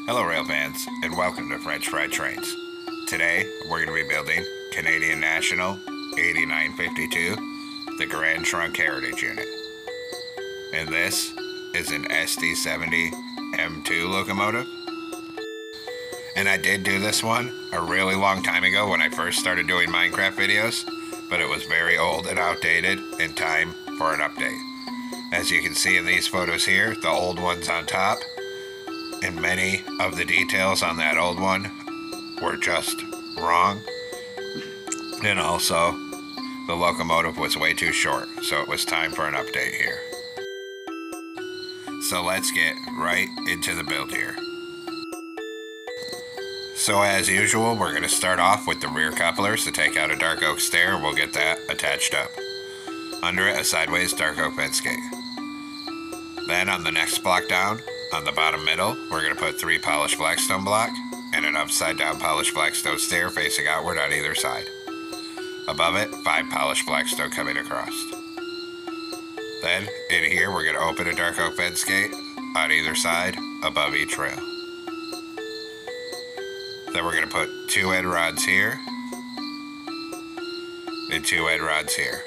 Hello rail fans, and welcome to French Fried Trains. Today, we're going to be building Canadian National 8952, the Grand Trunk Heritage Unit. And this is an SD70 M2 locomotive. And I did do this one a really long time ago when I first started doing Minecraft videos, but it was very old and outdated and time for an update. As you can see in these photos here, the old one's on top, and many of the details on that old one were just wrong. And also, the locomotive was way too short, so it was time for an update here. So let's get right into the build here. So as usual, we're going to start off with the rear couplers to take out a dark oak stair. We'll get that attached up. Under it, a sideways dark oak fence gate. Then on the next block down, on the bottom middle, we're going to put 3 polished blackstone block and an upside down polished blackstone stair facing outward on either side. Above it, 5 polished blackstone coming across. Then, in here, we're going to open a dark oak fence gate on either side above each rail. Then we're going to put 2 end rods here and 2 end rods here.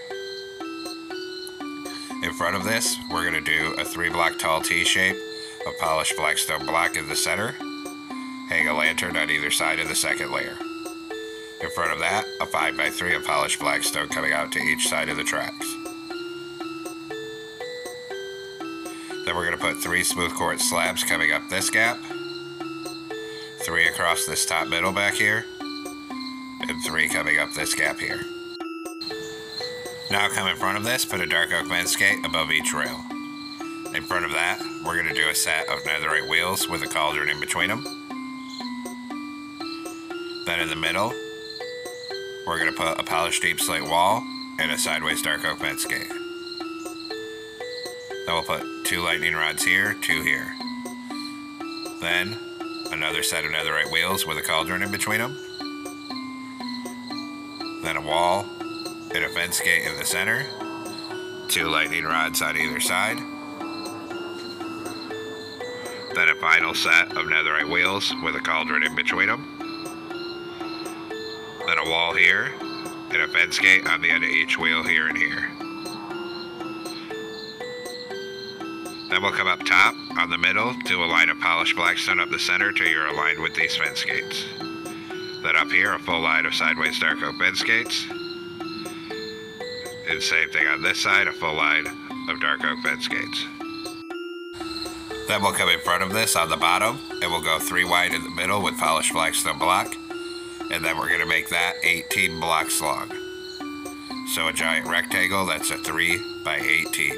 In front of this, we're going to do a 3-block tall T-shape of polished blackstone block in the center, hang a lantern on either side of the second layer. In front of that, a 5x3 of polished blackstone coming out to each side of the tracks. Then we're going to put 3 smooth quartz slabs coming up this gap, 3 across this top middle back here, and 3 coming up this gap here. Now come in front of this, put a dark oak fence gate above each rail. In front of that, we're going to do a set of netherite wheels with a cauldron in between them. Then in the middle, we're going to put a polished deep slate wall and a sideways dark oak fence gate. Then we'll put 2 lightning rods here, 2 here. Then another set of netherite wheels with a cauldron in between them. Then a wall and a fence gate in the center, 2 lightning rods on either side. Then a final set of netherite wheels with a cauldron in between them. Then a wall here and a fence gate on the end of each wheel here and here. Then we'll come up top on the middle, do a line of polished blackstone up the center till you're aligned with these fence gates. Then up here, a full line of sideways dark oak fence gates. And same thing on this side, a full line of dark oak fence gates. Then we'll come in front of this on the bottom, and we'll go 3 wide in the middle with polished blackstone block. And then we're going to make that 18 blocks long. So a giant rectangle that's a 3x18.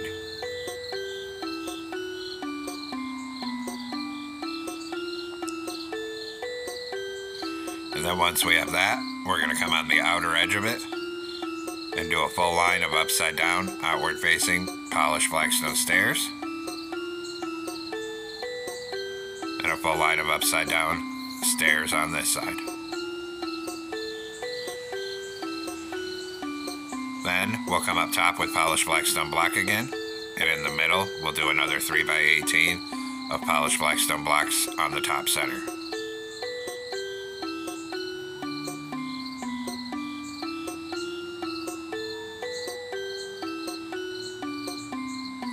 And then once we have that, we're going to come on the outer edge of it and do a full line of upside down, outward facing, polished blackstone stairs. And a full line of upside down stairs on this side. Then we'll come up top with polished blackstone block again, and in the middle we'll do another 3x18 of polished blackstone blocks on the top center.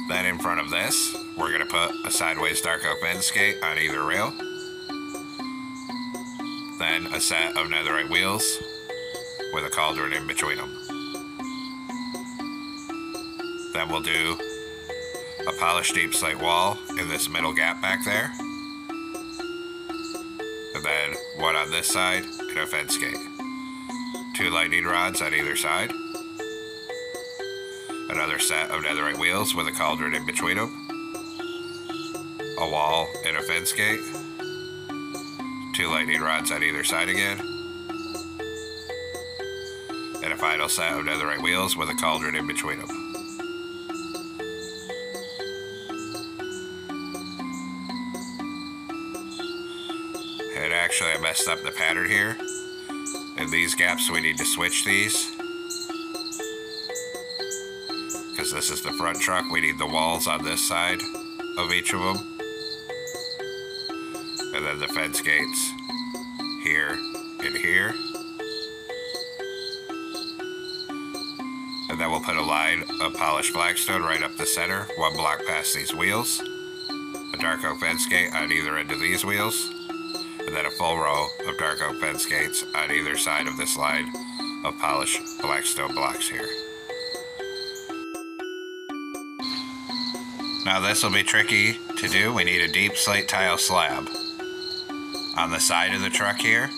Then in front of this, we're going to put a sideways dark oak fence gate on either rail. Then a set of netherite wheels with a cauldron in between them. Then we'll do a polished deep slate wall in this middle gap back there. And then one on this side and a fence gate. 2 lightning rods on either side. Another set of netherite wheels with a cauldron in between them. A wall and a fence gate. 2 lightning rods on either side again. And a final set of netherite wheels with a cauldron in between them. And actually I messed up the pattern here. In these gaps we need to switch these. Because this is the front truck, we need the walls on this side of each of them. And then have the fence gates here and here. And then we'll put a line of polished blackstone right up the center, 1 block past these wheels. A dark oak fence gate on either end of these wheels. And then a full row of dark oak fence gates on either side of this line of polished blackstone blocks here. Now this will be tricky to do. We need a deep slate tile slab on the side of the truck here.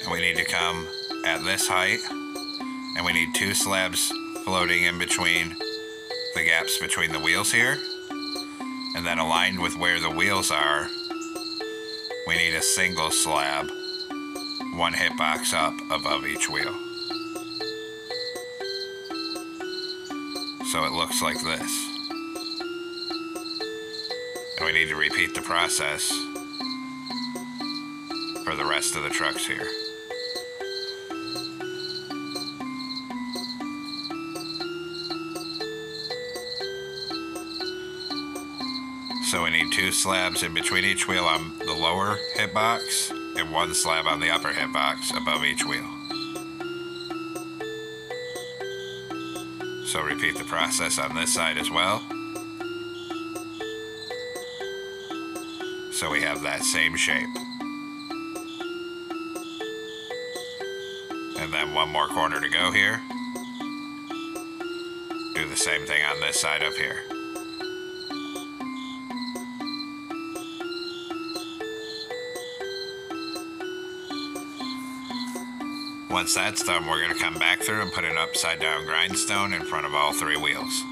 And we need to come at this height. And we need 2 slabs floating in between the gaps between the wheels here. And then aligned with where the wheels are, we need a single slab, 1 hitbox up above each wheel. So it looks like this. And we need to repeat the process for the rest of the trucks here. So we need 2 slabs in between each wheel on the lower hitbox and 1 slab on the upper hitbox above each wheel. So repeat the process on this side as well. So we have that same shape. And then 1 more corner to go here. Do the same thing on this side up here. Once that's done, we're going to come back through and put an upside down grindstone in front of all 3 wheels.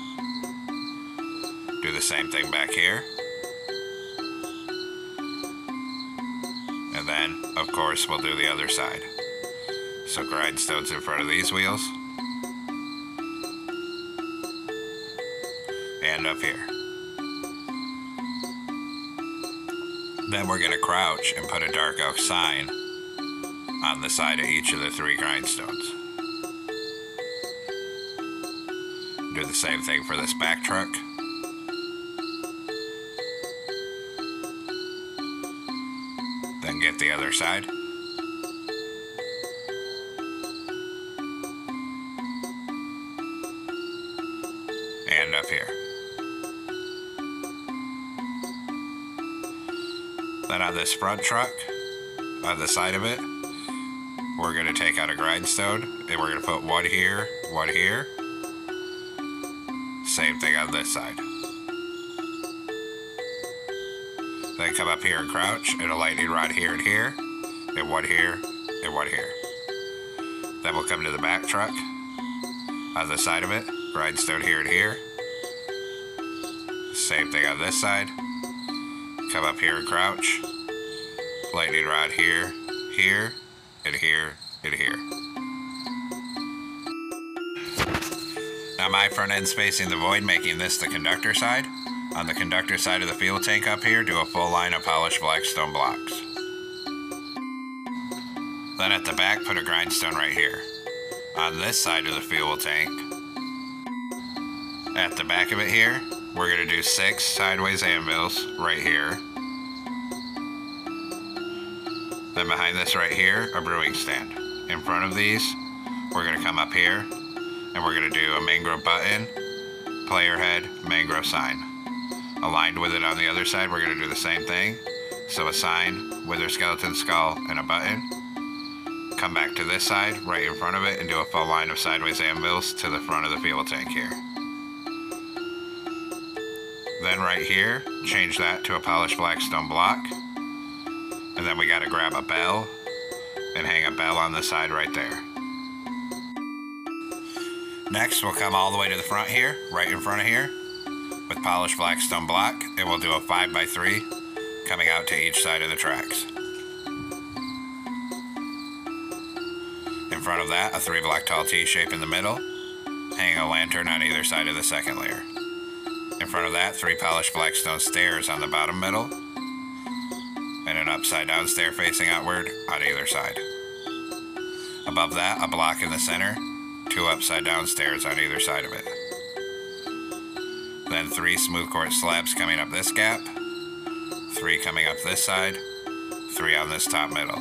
Do the same thing back here. And then, of course, we'll do the other side. So grindstones in front of these wheels. And up here. Then we're going to crouch and put a dark oak sign on the side of each of the 3 grindstones. Do the same thing for this back truck. Then get the other side. And up here. Then on this front truck, on the side of it, we're going to take out a grindstone and we're going to put 1 here, 1 here. Same thing on this side. Then come up here and crouch and a lightning rod here and here, and 1 here and 1 here. Then we'll come to the back truck on the side of it, grindstone here and here. Same thing on this side. Come up here and crouch. Lightning rod here, here, and here, and here. Now my front end's facing the void, making this the conductor side. On the conductor side of the fuel tank up here, do a full line of polished blackstone blocks. Then at the back, put a grindstone right here. On this side of the fuel tank, at the back of it here, we're going to do 6 sideways anvils right here. Then behind this right here, a brewing stand. In front of these, we're going to come up here and we're going to do a mangrove button, player head, mangrove sign. Aligned with it on the other side, we're going to do the same thing. So a sign, wither skeleton skull, and a button. Come back to this side, right in front of it, and do a full line of sideways anvils to the front of the fuel tank here. Then right here, change that to a polished blackstone block. And then we got to grab a bell and hang a bell on the side right there. Next, we'll come all the way to the front here, right in front of here, with polished blackstone block, and we'll do a 5x3 coming out to each side of the tracks. In front of that, a 3 block tall T shape in the middle, hanging a lantern on either side of the second layer. In front of that, 3 polished blackstone stairs on the bottom middle, and an upside down stair facing outward on either side. Above that, a block in the center, 2 upside down stairs on either side of it. Then 3 smooth quartz slabs coming up this gap, 3 coming up this side, 3 on this top middle.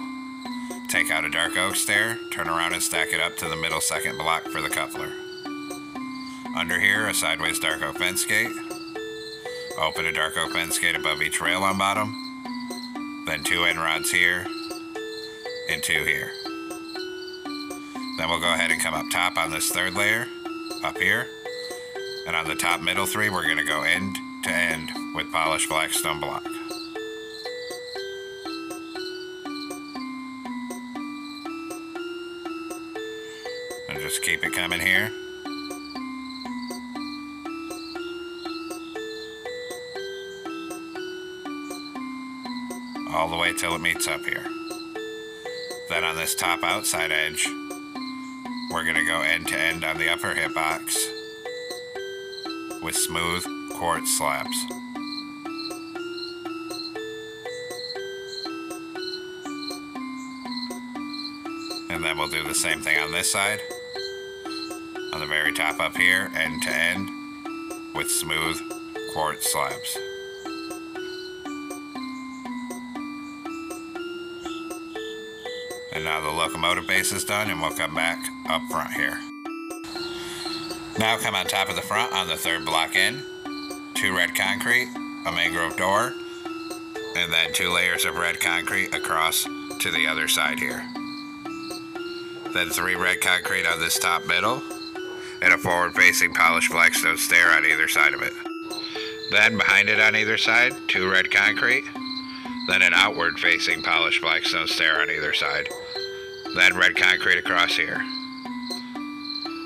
Take out a dark oak stair, turn around and stack it up to the middle second block for the coupler. Under here, a sideways dark oak fence gate. Open a dark oak fence gate above each rail on bottom. Then 2 end rods here and 2 here. Then we'll go ahead and come up top on this third layer, up here. And on the top middle 3, we're going to go end to end with polished black stone block. And just keep it coming here. All the way till it meets up here. Then on this top outside edge, we're going to go end to end on the upper hip box with smooth quartz slabs. And then we'll do the same thing on this side. On the very top up here, end to end with smooth quartz slabs. And now the locomotive base is done, and we'll come back up front here. Now come on top of the front on the third block in, 2 red concrete, a mangrove door, and then 2 layers of red concrete across to the other side here. Then 3 red concrete on this top middle, and a forward-facing polished blackstone stair on either side of it. Then behind it on either side, 2 red concrete, then an outward-facing polished blackstone stair on either side, then red concrete across here.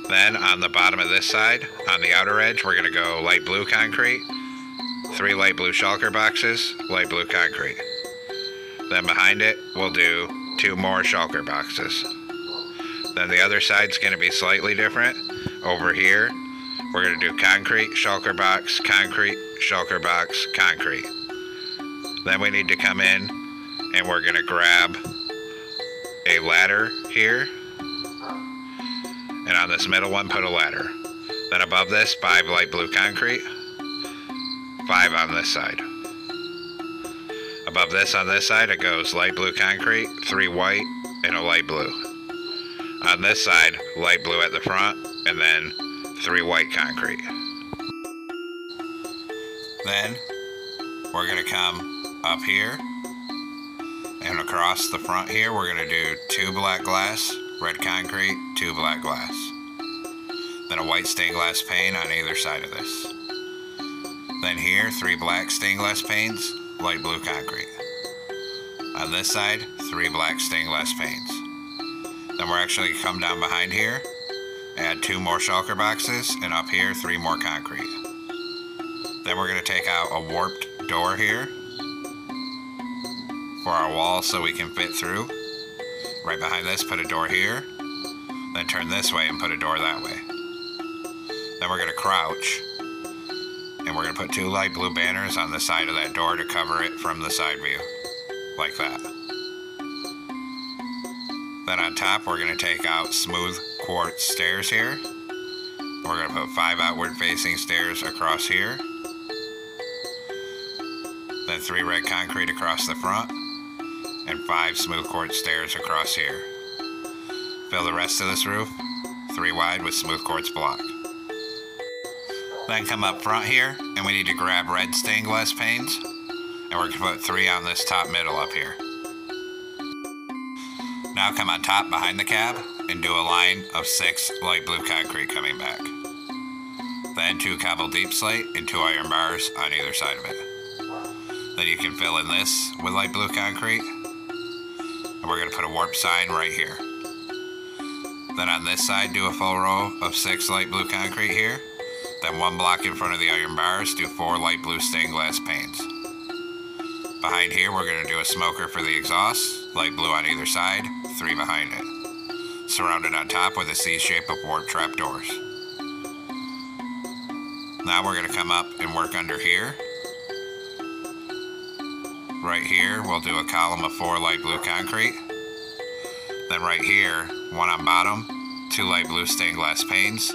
Then on the bottom of this side, on the outer edge, we're going to go light blue concrete, 3 light blue shulker boxes, light blue concrete. Then behind it, we'll do 2 more shulker boxes. Then the other side's going to be slightly different. Over here, we're going to do concrete, shulker box, concrete, shulker box, concrete. Then we need to come in and we're going to grab a ladder here. And on this middle one, put a ladder. Then above this, 5 light blue concrete, 5 on this side. Above this on this side, it goes light blue concrete, 3 white, and a light blue. On this side, light blue at the front, and then 3 white concrete. Then we're going to come up here, and across the front here, we're going to do 2 black glass, red concrete, 2 black glass. Then a white stained glass pane on either side of this. Then here, 3 black stained glass panes, light blue concrete. On this side, 3 black stained glass panes. Then we're actually going to come down behind here, add 2 more shulker boxes, and up here, 3 more concrete. Then we're going to take out a warped door here for our wall so we can fit through. Right behind this, put a door here, then turn this way and put a door that way. Then we're going to crouch, and we're going to put 2 light blue banners on the side of that door to cover it from the side view, like that. Then on top, we're going to take out smooth quartz stairs here. We're going to put 5 outward facing stairs across here. Then 3 red concrete across the front, and 5 smooth quartz stairs across here. Fill the rest of this roof 3 wide with smooth quartz block. Then come up front here, and we need to grab red stained glass panes, and we're going to put 3 on this top middle up here. Now come on top behind the cab and do a line of 6 light blue concrete coming back. Then 2 cobble deep slate and 2 iron bars on either side of it. Then you can fill in this with light blue concrete, and we're going to put a warp sign right here. Then on this side, do a full row of 6 light blue concrete here. Then 1 block in front of the iron bars, do 4 light blue stained glass panes. Behind here, we're going to do a smoker for the exhaust, light blue on either side, 3 behind it. Surrounded on top with a C shape of warp trap doors. Now we're going to come up and work under here. Right here, we'll do a column of 4 light blue concrete. Then right here, 1 on bottom, 2 light blue stained glass panes,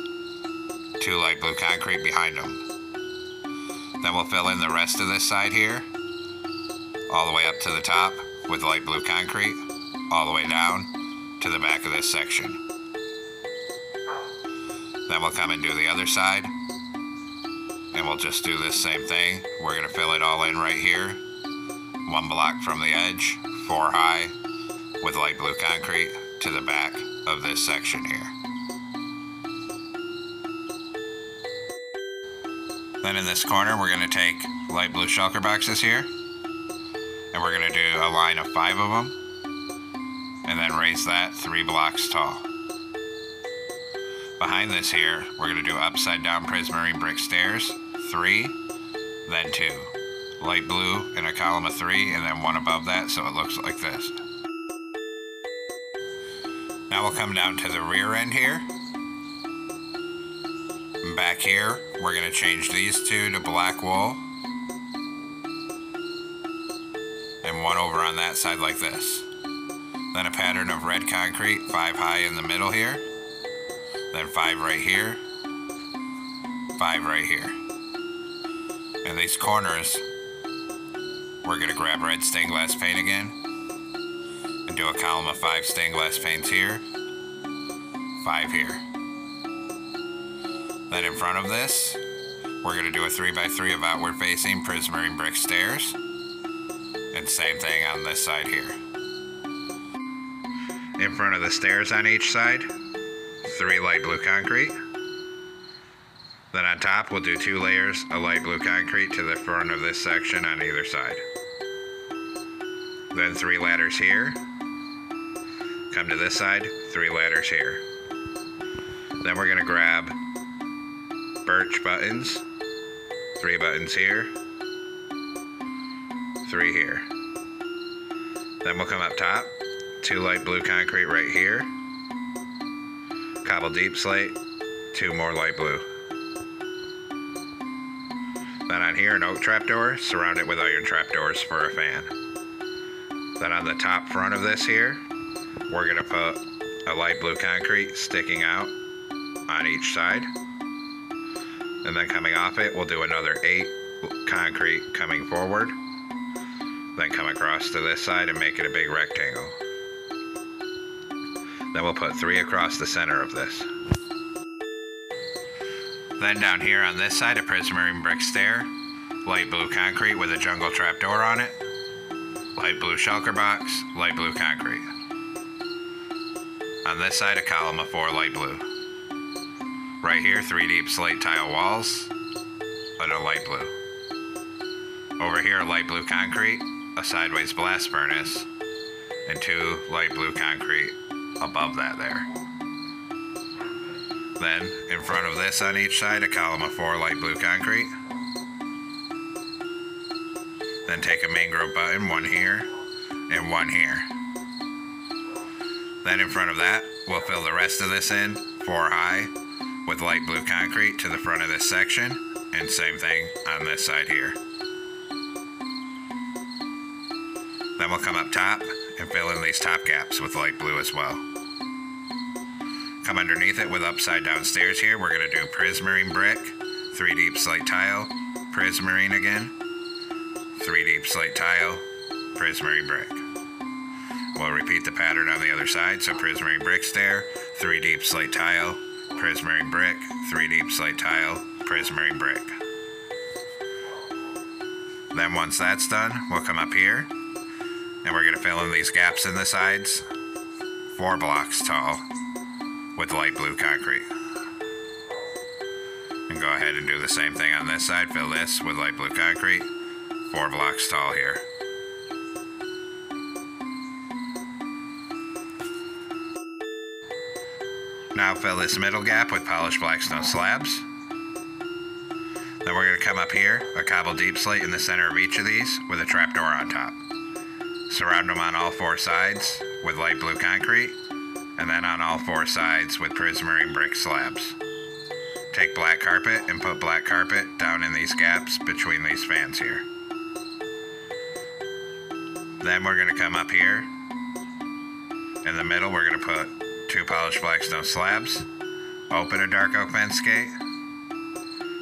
2 light blue concrete behind them. Then we'll fill in the rest of this side here all the way up to the top with light blue concrete, all the way down to the back of this section. Then we'll come and do the other side, and we'll just do this same thing. We're going to fill it all in right here, 1 block from the edge, 4 high, with light blue concrete to the back of this section here. Then in this corner, we're going to take light blue shulker boxes here, and we're going to do a line of 5 of them, and then raise that 3 blocks tall. Behind this here, we're going to do upside down prismarine brick stairs, 3, then 2. Light blue in a column of 3, and then 1 above that, so it looks like this. Now we'll come down to the rear end here. Back here, we're going to change these 2 to black wool, and 1 over on that side like this. Then a pattern of red concrete, 5 high in the middle here, then 5 right here, 5 right here. And these corners, we're going to grab red stained glass paint again, and do a column of 5 stained glass paints here, 5 here. Then in front of this, we're going to do a 3x3 of outward facing prismarine brick stairs, and same thing on this side here. In front of the stairs on each side, 3 light blue concrete. Then on top, we'll do 2 layers of light blue concrete to the front of this section on either side. Then 3 ladders here. Come to this side, 3 ladders here. Then we're going to grab birch buttons, 3 buttons here, 3 here. Then we'll come up top, 2 light blue concrete right here, cobble deep slate, 2 more light blue. Then on here, an oak trapdoor, surround it with iron trapdoors for a fan. Then on the top front of this here, we're going to put a light blue concrete sticking out on each side. And then coming off it, we'll do another 8 concrete coming forward. Then come across to this side and make it a big rectangle. Then we'll put 3 across the center of this. Then down here on this side, a prismarine brick stair, light blue concrete with a jungle trapdoor on it, light blue shulker box, light blue concrete. On this side, a column of 4 light blue. Right here, 3 deep slate tile walls, and a light blue. Over here, a light blue concrete, a sideways blast furnace, and 2 light blue concrete above that there. Then, in front of this on each side, a column of 4 light blue concrete. Then take a mangrove button, 1 here, and 1 here. Then in front of that, we'll fill the rest of this in, 4 high, with light blue concrete to the front of this section, and same thing on this side here. Then we'll come up top and fill in these top gaps with light blue as well. Come underneath it with upside down stairs here. We're going to do prismarine brick, 3 deep slate tile, prismarine again, 3 deep slate tile, prismarine brick. We'll repeat the pattern on the other side, so prismarine brick stair, 3 deep slate tile, prismarine brick, 3 deep slate tile, prismarine brick. Then once that's done, we'll come up here, and we're going to fill in these gaps in the sides, 4 blocks tall, with light blue concrete. And go ahead and do the same thing on this side, fill this with light blue concrete, 4 blocks tall here. Now fill this middle gap with polished blackstone slabs. Then we're going to come up here, a cobble deep slate in the center of each of these with a trapdoor on top. Surround them on all 4 sides with light blue concrete, and then on all 4 sides with prismarine brick slabs. Take black carpet and put black carpet down in these gaps between these fans here. Then we're going to come up here. In the middle, we're going to put 2 polished blackstone slabs, open a dark oak fence gate.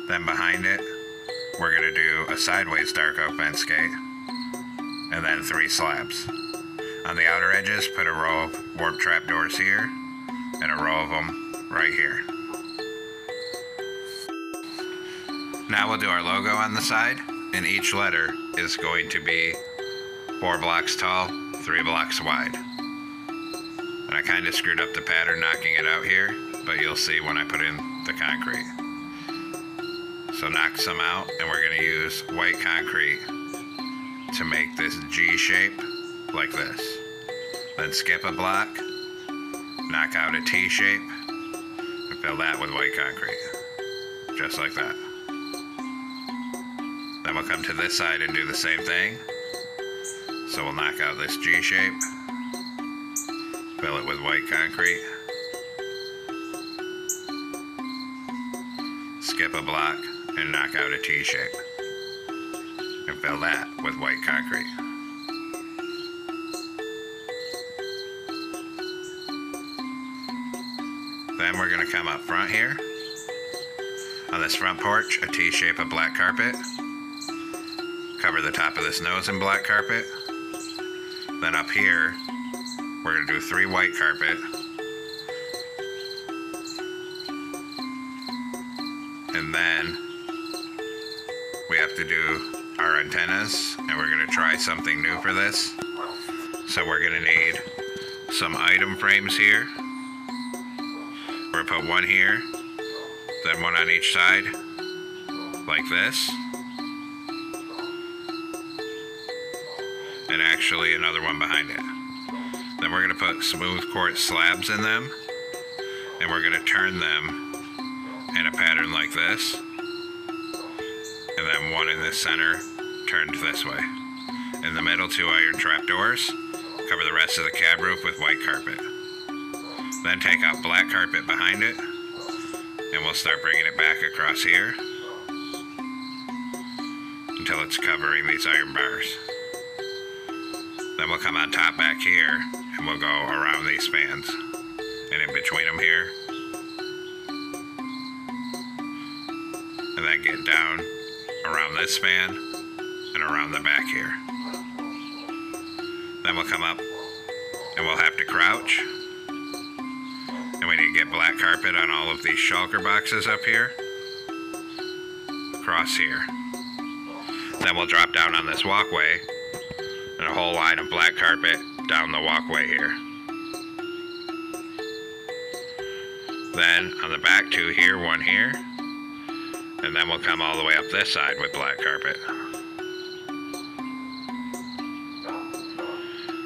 Then behind it, we're going to do a sideways dark oak fence gate. and then 3 slabs. On the outer edges, put a row of warp trap doors here, and a row of them right here. Now we'll do our logo on the side, and each letter is going to be 4 blocks tall, 3 blocks wide. And I kind of screwed up the pattern knocking it out here, but you'll see when I put in the concrete. So knock some out, and we're going to use white concrete to make this G shape like this. Then skip a block, knock out a T shape, and fill that with white concrete. Just like that. Then we'll come to this side and do the same thing. So we'll knock out this G shape, fill it with white concrete, skip a block, and knock out a T shape, and fill that with white concrete. Then we're going to come up front here. On this front porch, a T shape of black carpet. Cover the top of this nose in black carpet. Then up here, we're going to do 3 white carpet. And then we have to do our antennas, and we're going to try something new for this. So we're going to need some item frames here. We're going to put one here, then one on each side, like this. And actually another one behind it. Then we're going to put smooth quartz slabs in them, and we're going to turn them in a pattern like this, and then one in the center turned this way. In the middle, 2 iron trap doors. Cover the rest of the cab roof with white carpet. Then take out black carpet behind it, and we'll start bringing it back across here until it's covering these iron bars. Then we'll come on top back here, and we'll go around these spans and in between them here, and then get down around this span and around the back here. Then we'll come up and we'll have to crouch, and we need to get black carpet on all of these shulker boxes up here, across here. Then we'll drop down on this walkway, and a whole line of black carpet down the walkway here. Then on the back, 2 here, 1 here, and then we'll come all the way up this side with black carpet.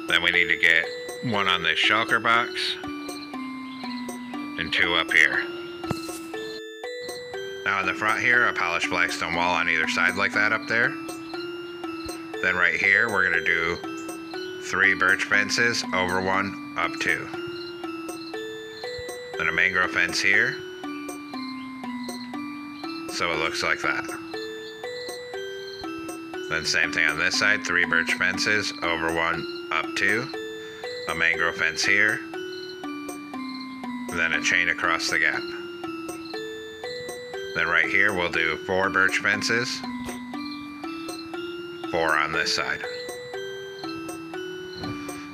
Then we need to get 1 on this shulker box and 2 up here. Now in the front here, a polished blackstone wall on either side like that up there. Then right here, we're going to do 3 birch fences, over 1, up 2. Then a mangrove fence here. So it looks like that. Then same thing on this side, 3 birch fences, over 1, up 2. A mangrove fence here. Then a chain across the gap. Then right here, we'll do 4 birch fences. 4 on this side.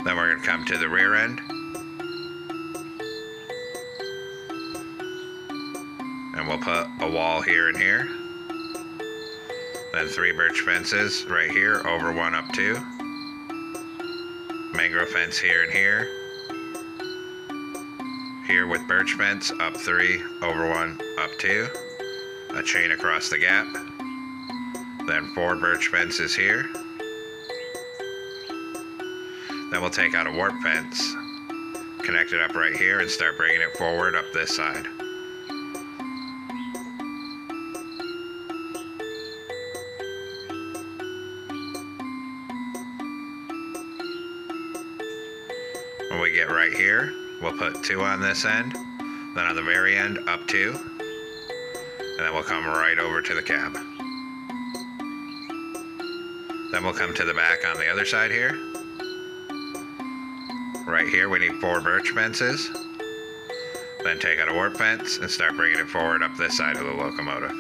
Then we're going to come to the rear end, and we'll put a wall here and here. Then 3 birch fences right here, over 1, up 2. Mangrove fence here and here. Here with birch fence, up 3, over 1, up 2. A chain across the gap. Then 4 birch fences here. Then we'll take out a warp fence, connect it up right here, and start bringing it forward up this side. When we get right here, we'll put 2 on this end, then on the very end, up 2, and then we'll come right over to the cab. Then we'll come to the back on the other side here. Right here, we need 4 birch fences. Then take out a warp fence and start bringing it forward up this side of the locomotive.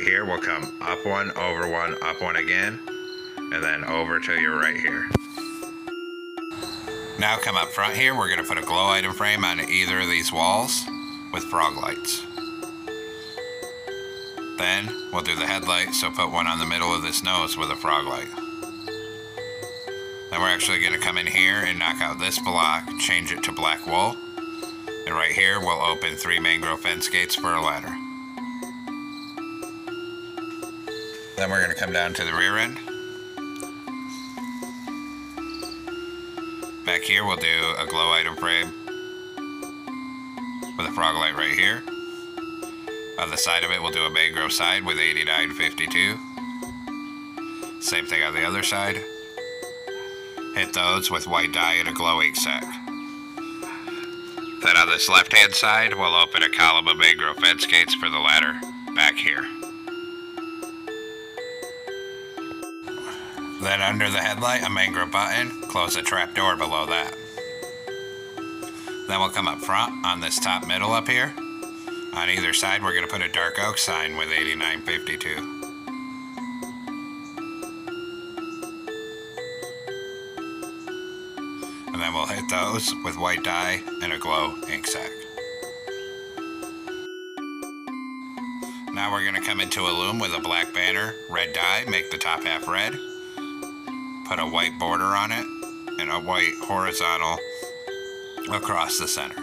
here will come up one, over one, up one again, and then over till you're right here. Now come up front here, we're going to put a glow item frame on either of these walls with frog lights. Then we'll do the headlight, so put one on the middle of this nose with a frog light. Then we're actually going to come in here and knock out this block, change it to black wool, and right here we'll open 3 mangrove fence gates for a ladder. Then we're going to come down to the rear end. Back here we'll do a glow item frame with a frog light right here. On the side of it we'll do a mangrove side with 8952. Same thing on the other side. Hit those with white dye and a glow ink sack. Then on this left hand side we'll open a column of mangrove fence gates for the ladder back here. Then under the headlight, a mangrove button, close a trap door below that. Then we'll come up front on this top middle up here. On either side, we're going to put a dark oak sign with 8952. And then we'll hit those with white dye and a glow ink sac. Now we're going to come into a loom with a black banner, red dye, make the top half red. Put a white border on it and a white horizontal across the center.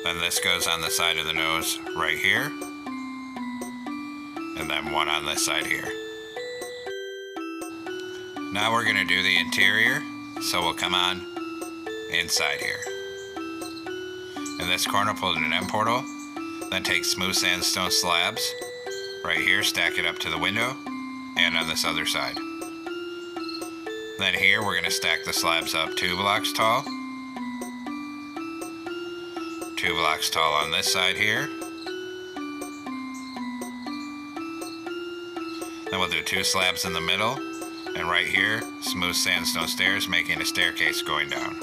Then this goes on the side of the nose right here, and then one on this side here. Now we're going to do the interior, so we'll come on inside here. In this corner, pull in an end portal, then take smooth sandstone slabs right here, stack it up to the window, and on this other side. Then here we're going to stack the slabs up 2 blocks tall. 2 blocks tall on this side here. Then we'll do 2 slabs in the middle, and right here, smooth sandstone stairs making a staircase going down.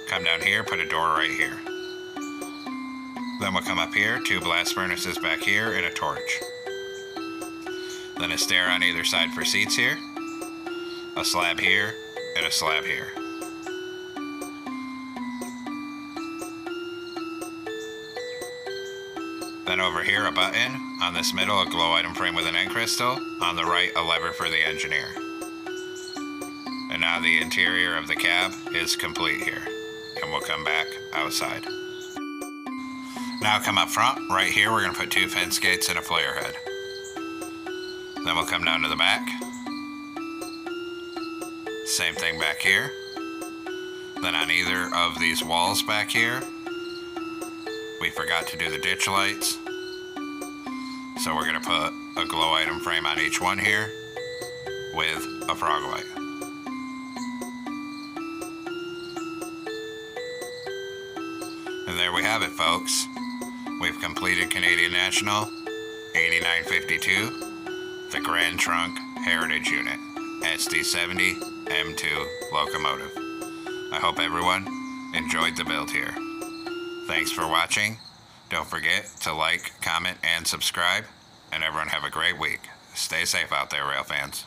Come down here, put a door right here. Then we'll come up here, 2 blast furnaces back here, and a torch. Then a stair on either side for seats here, a slab here, and a slab here. Then over here a button, on this middle a glow item frame with an end crystal, on the right a lever for the engineer. And now the interior of the cab is complete here, and we'll come back outside. Now come up front, right here we're going to put 2 fence gates and a flare head. Then we'll come down to the back. Same thing back here. Then on either of these walls back here, we forgot to do the ditch lights. So we're going to put a glow item frame on each one here with a frog light. And there we have it, folks. We've completed Canadian National 8952. The Grand Trunk Heritage Unit, SD70 M2 Locomotive. I hope everyone enjoyed the build here. Thanks for watching. Don't forget to like, comment, and subscribe. And everyone have a great week. Stay safe out there, rail fans.